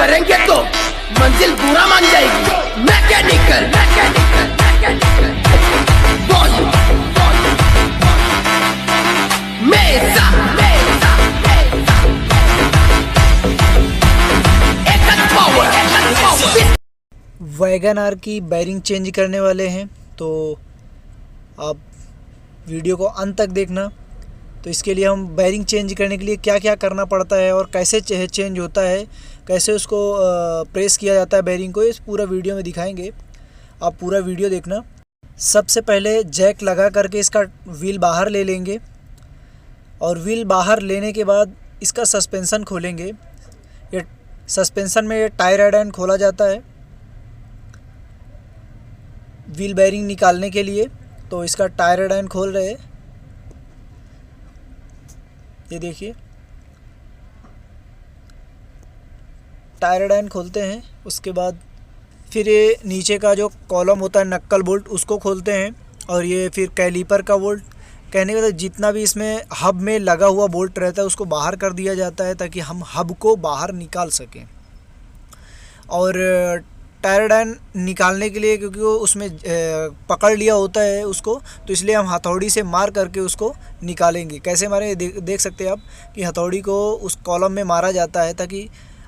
करेंगे तो मंजिल बुरा मान जाएगी। मैकेनिकल मेसा वैगन आर की बैरिंग चेंज करने वाले हैं, तो आप वीडियो को अंत तक देखना। तो इसके लिए हम बैरिंग चेंज करने के लिए क्या क्या करना पड़ता है और कैसे चेंज होता है, कैसे उसको प्रेस किया जाता है बैरिंग को, इस पूरा वीडियो में दिखाएंगे। आप पूरा वीडियो देखना। सबसे पहले जैक लगा करके इसका व्हील बाहर ले लेंगे और व्हील बाहर लेने के बाद इसका सस्पेंसन खोलेंगे। ये सस्पेंसन में टायर एडन खोला जाता है व्हील बैरिंग निकालने के लिए। तो इसका टायर एडन खोल रहे हैं, ये देखिए टायर एडन खोलते हैं। उसके बाद फिर ये नीचे का जो कॉलम होता है नक्कल बोल्ट उसको खोलते हैं, और ये फिर कैलीपर का बोल्ट, कहने का मतलब जितना भी इसमें हब में लगा हुआ बोल्ट रहता है उसको बाहर कर दिया जाता है ताकि हम हब को बाहर निकाल सकें। और टायर डाइन निकालने के लिए, क्योंकि वो उसमें पकड़ लिया होता है उसको, तो इसलिए हम हथौड़ी से मार करके उसको निकालेंगे। कैसे मारे देख सकते हैं आप कि हथौड़ी को उस कॉलम में मारा जाता है ताकि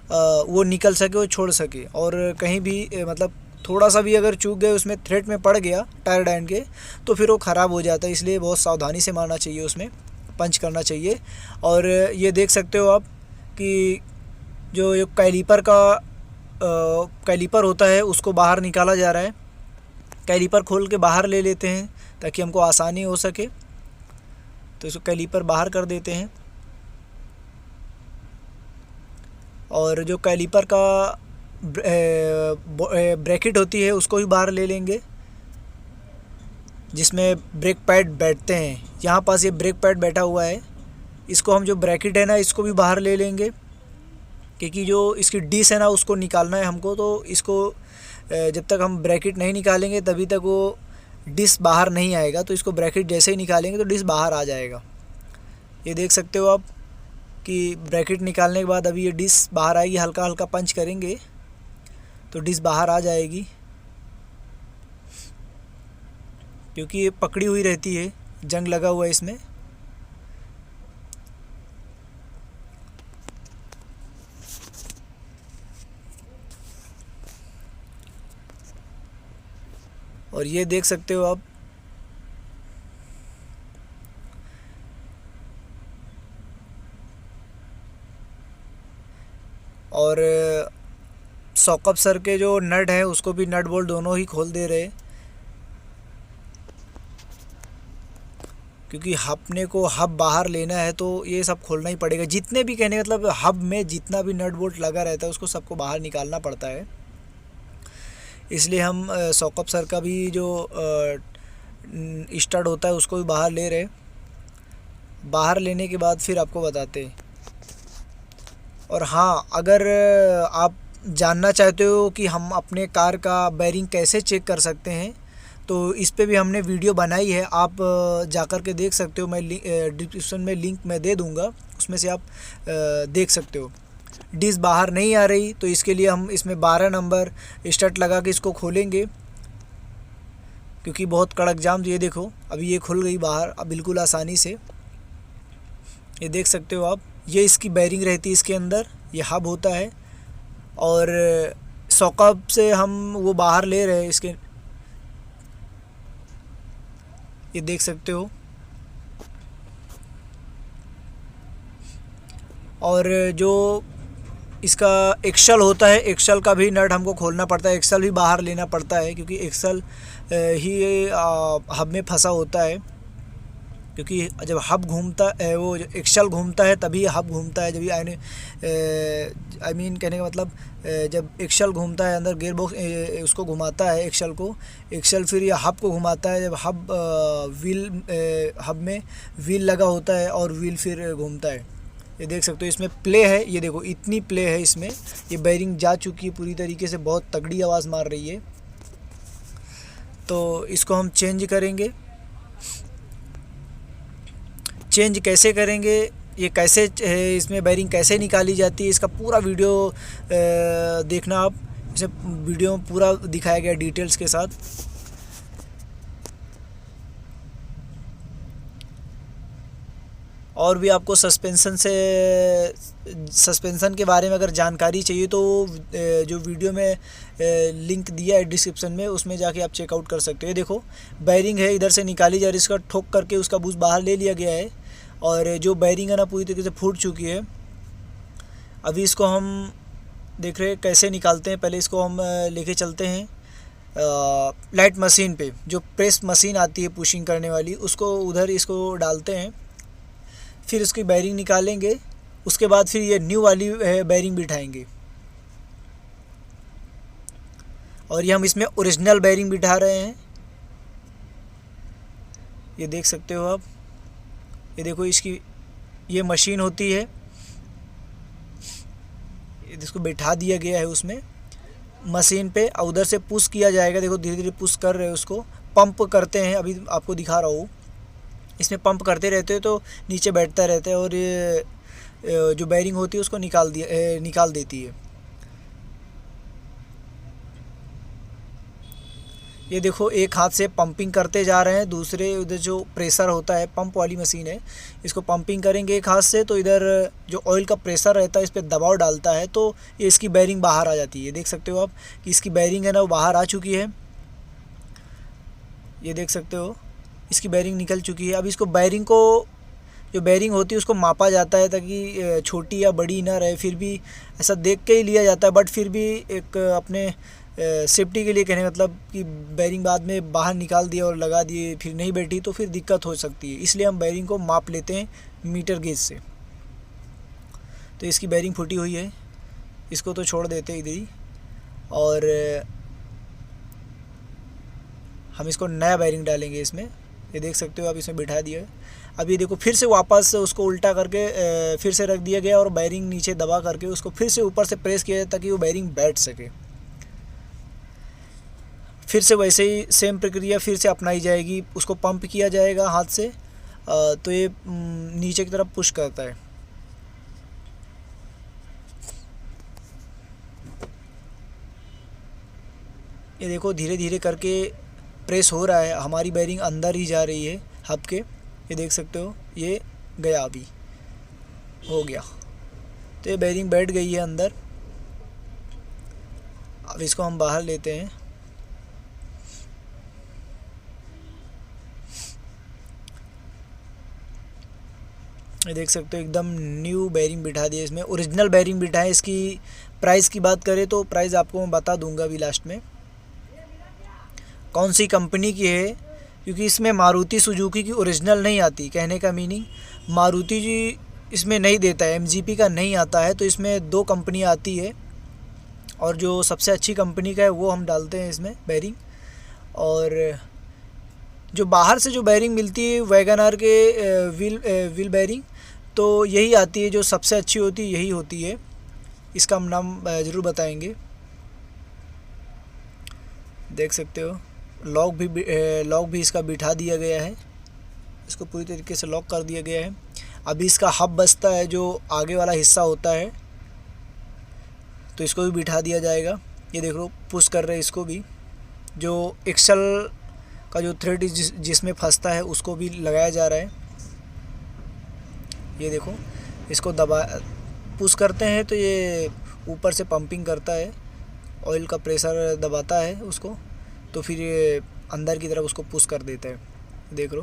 वो निकल सके, वो छोड़ सके। और कहीं भी मतलब थोड़ा सा भी अगर चूक गए उसमें थ्रेड में पड़ गया टायर डाइन के, तो फिर वो ख़राब हो जाता है। इसलिए बहुत सावधानी से मारना चाहिए, उसमें पंच करना चाहिए। और ये देख सकते हो आप कि जो कैलीपर का कैलीपर होता है उसको बाहर निकाला जा रहा है। कैलीपर खोल के बाहर ले लेते हैं ताकि हमको आसानी हो सके। तो इसको कैलीपर बाहर कर देते हैं, और जो कैलीपर का ब्रैकेट होती है उसको भी बाहर ले लेंगे, जिसमें ब्रेक पैड बैठते हैं। यहाँ पास ये ब्रेक पैड बैठा हुआ है, इसको हम जो ब्रैकेट है ना इसको भी बाहर ले लेंगे, क्योंकि जो इसकी डिश है ना उसको निकालना है हमको। तो इसको जब तक हम ब्रैकेट नहीं निकालेंगे तभी तक वो डिश बाहर नहीं आएगा। तो इसको ब्रैकेट जैसे ही निकालेंगे तो डिश बाहर आ जाएगा। ये देख सकते हो आप कि ब्रैकेट निकालने के बाद अभी ये डिश बाहर आएगी। हल्का हल्का पंच करेंगे तो डिश बाहर आ जाएगी, क्योंकि ये पकड़ी हुई रहती है, जंग लगा हुआ है इसमें। और ये देख सकते हो आप और सॉकअप सर के जो नट है उसको भी नट बोल्ट दोनों ही खोल दे रहे, क्योंकि अपने को हब बाहर लेना है तो ये सब खोलना ही पड़ेगा। जितने भी कहने का मतलब हब में जितना भी नट बोल्ट लगा रहता है उसको सबको बाहर निकालना पड़ता है। इसलिए हम सॉकअप सर का भी जो स्टार्ट होता है उसको भी बाहर ले रहे। बाहर लेने के बाद फिर आपको बताते हैं। और हाँ, अगर आप जानना चाहते हो कि हम अपने कार का बैरिंग कैसे चेक कर सकते हैं तो इस पे भी हमने वीडियो बनाई है, आप जाकर के देख सकते हो। मैं डिस्क्रिप्शन में लिंक मैं दे दूँगा, उसमें से आप देख सकते हो। डिश बाहर नहीं आ रही तो इसके लिए हम इसमें 12 नंबर स्टड लगा के इसको खोलेंगे, क्योंकि बहुत कड़क जाम। तो ये देखो अभी ये खुल गई बाहर अब बिल्कुल आसानी से। ये देख सकते हो आप, ये इसकी बैरिंग रहती है इसके अंदर, ये हब होता है। और सॉकअप से हम वो बाहर ले रहे हैं इसके, ये देख सकते हो। और जो इसका एक्सल होता है, एक्सल का भी नट हमको खोलना पड़ता है, एक्सल भी बाहर लेना पड़ता है, क्योंकि एक्सल ही हब में फंसा होता है। क्योंकि जब हब घूमता है, वो एक्सल घूमता है तभी हब घूमता है। जब आई मीन कहने का मतलब जब एक्सल घूमता है अंदर गियर बॉक्स उसको घुमाता है एक्सल को, एक्सल फिर ये हब को घुमाता है। जब हब व्हील हब में व्हील लगा होता है और व्हील फिर घूमता है। ये देख सकते हो इसमें प्ले है, ये देखो इतनी प्ले है इसमें। ये बैरिंग जा चुकी है पूरी तरीके से, बहुत तगड़ी आवाज़ मार रही है। तो इसको हम चेंज करेंगे। चेंज कैसे करेंगे ये कैसे इसमें बैरिंग कैसे निकाली जाती है, इसका पूरा वीडियो देखना आप। इसे वीडियो में पूरा दिखाया गया डिटेल्स के साथ। और भी आपको सस्पेंसन के बारे में अगर जानकारी चाहिए तो जो वीडियो में लिंक दिया है डिस्क्रिप्शन में, उसमें जाके आप चेकआउट कर सकते हो। ये देखो बैरिंग है, इधर से निकाली जा रही है, इसका ठोक करके उसका बूस्ट बाहर ले लिया गया है और जो बैरिंग है ना पूरी तरीके से फूट चुकी है। अभी इसको हम देख रहे हैं कैसे निकालते हैं। पहले इसको हम लेके चलते हैं लाइट मशीन पे, जो प्रेस मशीन आती है पुशिंग करने वाली, उसको उधर इसको डालते हैं, फिर उसकी बैरिंग निकालेंगे। उसके बाद फिर ये न्यू वाली बैरिंग बिठाएंगे और ये हम इसमें ओरिजिनल बैरिंग बिठा रहे हैं। ये देख सकते हो आप, ये देखो इसकी ये मशीन होती है, इसको बैठा दिया गया है उसमें मशीन पे और उधर से पुश किया जाएगा। देखो धीरे धीरे पुश कर रहे हैं, उसको पंप करते हैं। अभी आपको दिखा रहा हूँ, इसमें पंप करते रहते हो तो नीचे बैठता रहता है और ये जो बैरिंग होती है उसको निकाल देती है। ये देखो एक हाथ से पंपिंग करते जा रहे हैं, दूसरे उधर जो प्रेशर होता है, पंप वाली मशीन है, इसको पंपिंग करेंगे एक हाथ से तो इधर जो ऑयल का प्रेशर रहता है इस पर दबाव डालता है तो ये इसकी बैरिंग बाहर आ जाती है। देख सकते हो आप कि इसकी बैरिंग है ना वो बाहर आ चुकी है। ये देख सकते हो इसकी बैरिंग निकल चुकी है। अब इसको बैरिंग को, जो बैरिंग होती है उसको मापा जाता है ताकि छोटी या बड़ी ना रहे, फिर भी ऐसा देख के ही लिया जाता है, बट फिर भी एक अपने सेफ्टी के लिए कहने मतलब कि बैरिंग बाद में बाहर निकाल दिया और लगा दिए फिर नहीं बैठी तो फिर दिक्कत हो सकती है, इसलिए हम बैरिंग को माप लेते हैं मीटर गेज से। तो इसकी बैरिंग फूटी हुई है, इसको तो छोड़ देते हैं इधर ही और हम इसको नया बैरिंग डालेंगे इसमें। ये देख सकते हो आप, इसमें बिठा दिया है। अब ये देखो फिर से वापस उसको उल्टा करके फिर से रख दिया गया और बैरिंग नीचे दबा करके उसको फिर से ऊपर से प्रेस किया जाए ताकि वो बैरिंग बैठ सके। फिर से वैसे ही सेम प्रक्रिया फिर से अपनाई जाएगी, उसको पंप किया जाएगा हाथ से तो ये नीचे की तरफ पुश करता है। ये देखो धीरे धीरे करके प्रेस हो रहा है, हमारी बैरिंग अंदर ही जा रही है हब के। ये देख सकते हो ये गया, अभी हो गया, तो ये बैरिंग बैठ गई है अंदर। अब इसको हम बाहर लेते हैं। ये देख सकते हो एकदम न्यू बैरिंग बिठा दिया, इसमें ओरिजिनल बैरिंग बिठा है। इसकी प्राइस की बात करें तो प्राइस आपको मैं बता दूंगा अभी लास्ट में कौन सी कंपनी की है, क्योंकि इसमें मारुति सुजुकी की ओरिजिनल नहीं आती। कहने का मीनिंग मारुति जी इसमें नहीं देता है, MGP का नहीं आता है, तो इसमें 2 कंपनी आती है और जो सबसे अच्छी कंपनी का है वो हम डालते हैं इसमें बैरिंग। और जो बाहर से जो बैरिंग मिलती है वैगनआर के व्हील बैरिंग, तो यही आती है जो सबसे अच्छी होती है, यही होती है। इसका हम नाम ज़रूर बताएंगे। देख सकते हो लॉक भी इसका बिठा दिया गया है, इसको पूरी तरीके से लॉक कर दिया गया है। अभी इसका हब बचता है जो आगे वाला हिस्सा होता है, तो इसको भी बिठा दिया जाएगा। ये देखो पुश कर रहे हैं इसको भी, जो एक्सल का जो थ्रेड जिसमें फंसता है उसको भी लगाया जा रहा है। ये देखो इसको दबा पुश करते हैं तो ये ऊपर से पंपिंग करता है, ऑयल का प्रेशर दबाता है उसको, तो फिर ये अंदर की तरफ उसको पुश कर देता है। देख लो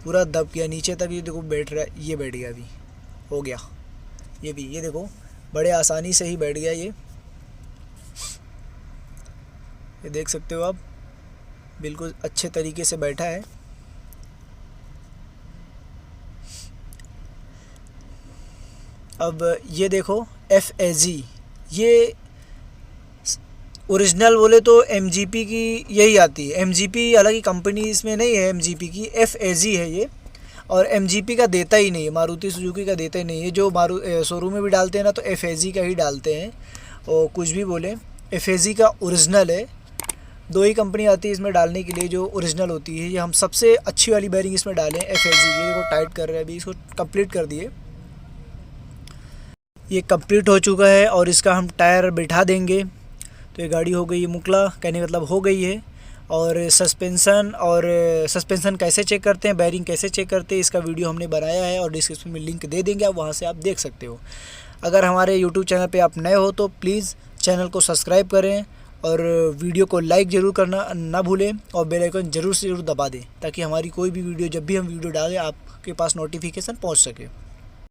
पूरा दब गया नीचे तक, ये देखो बैठ रहा है, ये बैठ गया, अभी हो गया ये भी। ये देखो बड़े आसानी से ही बैठ गया ये देख सकते हो आप, बिल्कुल अच्छे तरीके से बैठा है। अब ये देखो FAG, ये ओरिजिनल बोले तो MGP की यही आती है। MGP हालांकि कंपनी इसमें नहीं है MGP की, FAG है ये, और MGP का देता ही नहीं है, मारुति सुजुकी का देता ही नहीं है। जो शोरूम में भी डालते हैं ना तो FAG का ही डालते हैं, और कुछ भी बोले FAG का ओरिजिनल है। 2 ही कंपनी आती है इसमें डालने के लिए जो ओरिजिनल होती है। ये हम सबसे अच्छी वाली बैरिंग इसमें डालें FAG। ये देखो टाइट कर रहे हैं, अभी इसको कंप्लीट कर दिए। ये कंप्लीट हो चुका है और इसका हम टायर बिठा देंगे। तो ये गाड़ी हो गई है मुकला, कहने का मतलब हो गई है। और सस्पेंसन कैसे चेक करते हैं, बैरिंग कैसे चेक करते हैं, इसका वीडियो हमने बनाया है और डिस्क्रिप्शन में लिंक दे देंगे, आप वहाँ से आप देख सकते हो। अगर हमारे यूट्यूब चैनल पे आप नए हो तो प्लीज़ चैनल को सब्सक्राइब करें और वीडियो को लाइक ज़रूर करना ना भूलें और बेल आइकन ज़रूर से ज़रूर दबा दें, ताकि हमारी कोई भी वीडियो जब भी हम वीडियो डालें आपके पास नोटिफिकेशन पहुंच सके।